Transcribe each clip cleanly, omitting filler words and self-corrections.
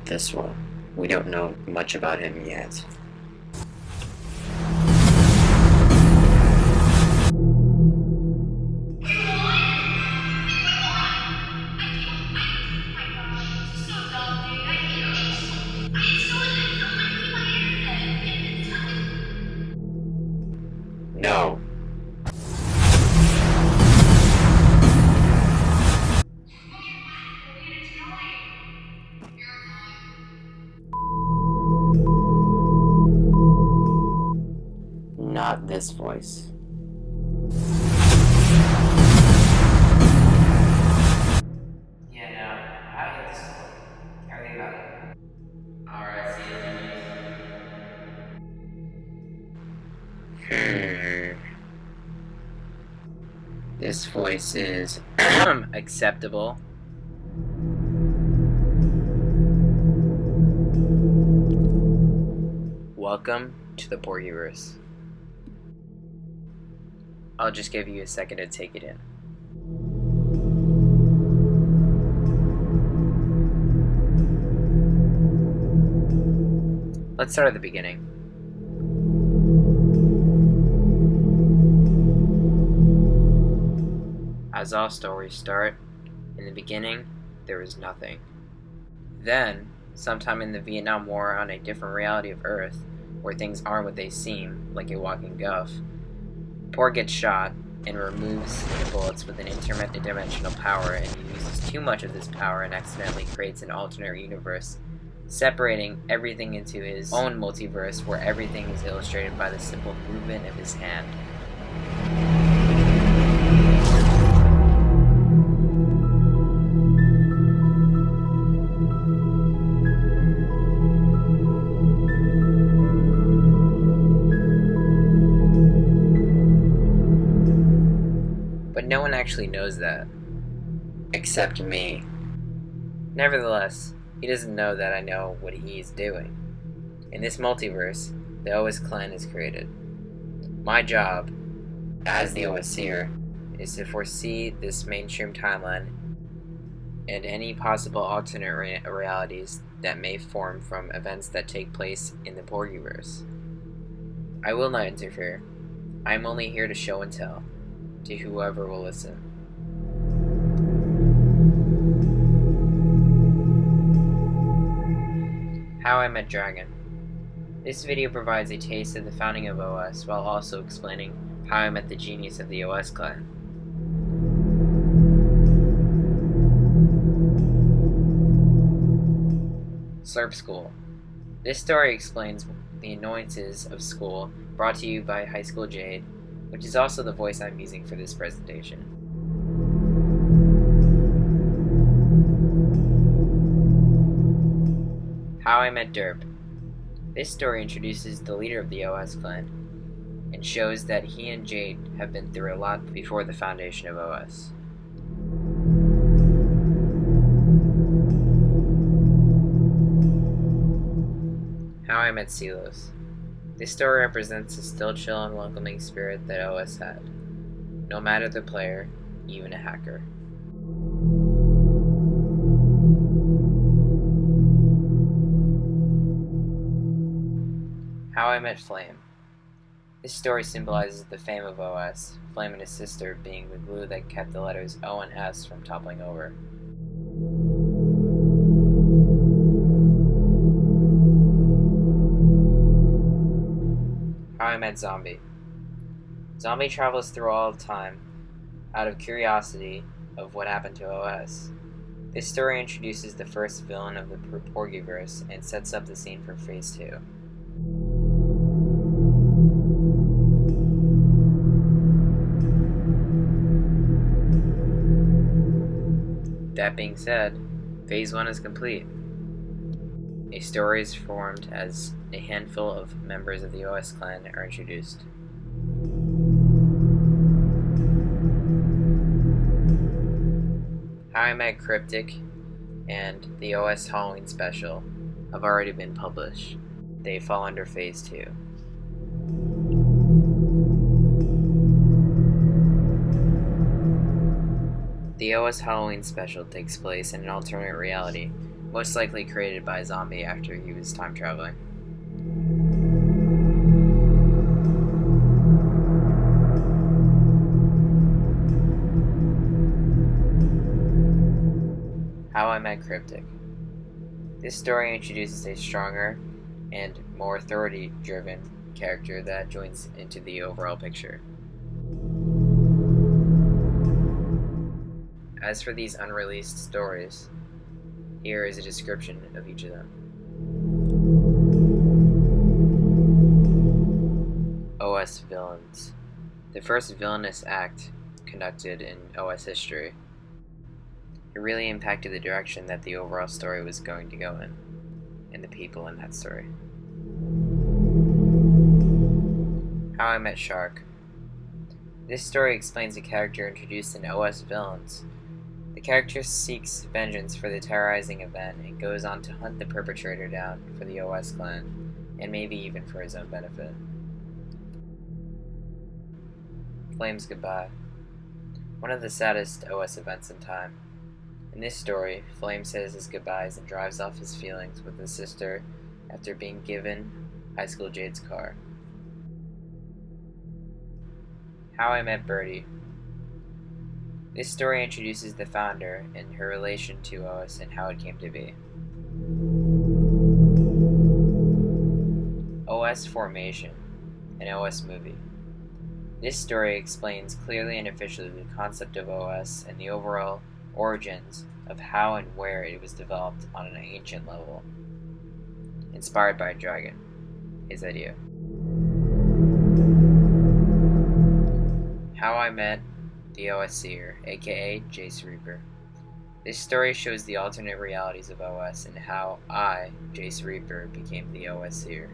Not this one. We don't know much about him yet. No. Not this voice. Yeah, no, I hate this school. Everything about it. Alright, see you, genius. This voice is Acceptable. Welcome to the Porgyverse. I'll just give you a second to take it in. Let's start at the beginning. As all stories start, in the beginning, there was nothing. Then, sometime in the Vietnam War on a different reality of Earth, where things aren't what they seem, like a walking guff, Porg gets shot and removes the bullets with an interdimensional power and uses too much of this power and accidentally creates an alternate universe, separating everything into his own multiverse where everything is illustrated by the simple movement of his hand. But no one actually knows that. except me. Nevertheless, he doesn't know that I know what he is doing. In this multiverse, the OS clan is created. My job, As the OS Seer, is to foresee this mainstream timeline and any possible alternate realities that may form from events that take place in the Porgyverse. I will not interfere. I am only here to show and tell, to whoever will listen. How I Met Dragon. This video provides a taste of the founding of OS while also explaining how I met the genius of the OS clan. Slurp School. This story explains the annoyances of school, brought to you by High School Jade, which is also the voice I'm using for this presentation. How I Met Derp. This story introduces the leader of the OS clan and shows that he and Jade have been through a lot before the foundation of OS. How I Met Silos. This story represents the still chill and welcoming spirit that OS had, no matter the player, even a hacker. How I Met Flame. This story symbolizes the fame of OS, Flame and his sister being the glue that kept the letters O and S from toppling over. How I Met Zombie. Zombie travels through all of time, out of curiosity of what happened to OS. This story introduces the first villain of the Porgyverse and sets up the scene for Phase 2. That being said, Phase 1 is complete. A story is formed as a handful of members of the OS clan are introduced. How I Met Cryptic and the OS Halloween special have already been published. They fall under Phase 2. The OS Halloween special takes place in an alternate reality most likely created by a zombie after he was time traveling. How I Met Cryptic. This story introduces a stronger and more authority-driven character that joins into the overall picture. As for these unreleased stories, here is a description of each of them. OS Villains. The first villainous act conducted in OS history. It really impacted the direction that the overall story was going to go in, and the people in that story. How I Met Shark. This story explains a character introduced in OS Villains. The character seeks vengeance for the terrorizing event and goes on to hunt the perpetrator down for the OS clan, and maybe even for his own benefit. Flame's Goodbye. One of the saddest OS events in time. In this story, Flame says his goodbyes and drives off his feelings with his sister after being given High School Jade's car. How I Met Birdie. This story introduces the founder and her relation to OS and how it came to be. OS Formation, an OS movie. This story explains clearly and officially the concept of OS and the overall origins of how and where it was developed on an ancient level. Inspired by a dragon, his idea. How I Met the OS Seer, aka Jace Reaper. This story shows the alternate realities of OS and how I, Jace Reaper, became the OS Seer.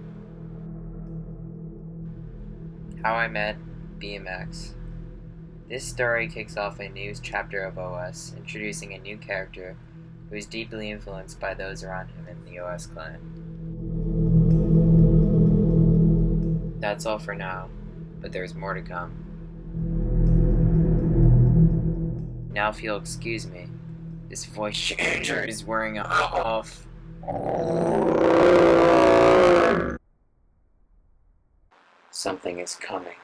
How I Met BMX. This story kicks off a new chapter of OS, introducing a new character who is deeply influenced by those around him in the OS clan. That's all for now, but there's more to come. Now if you'll excuse me, this voice changer is wearing off. Something is coming.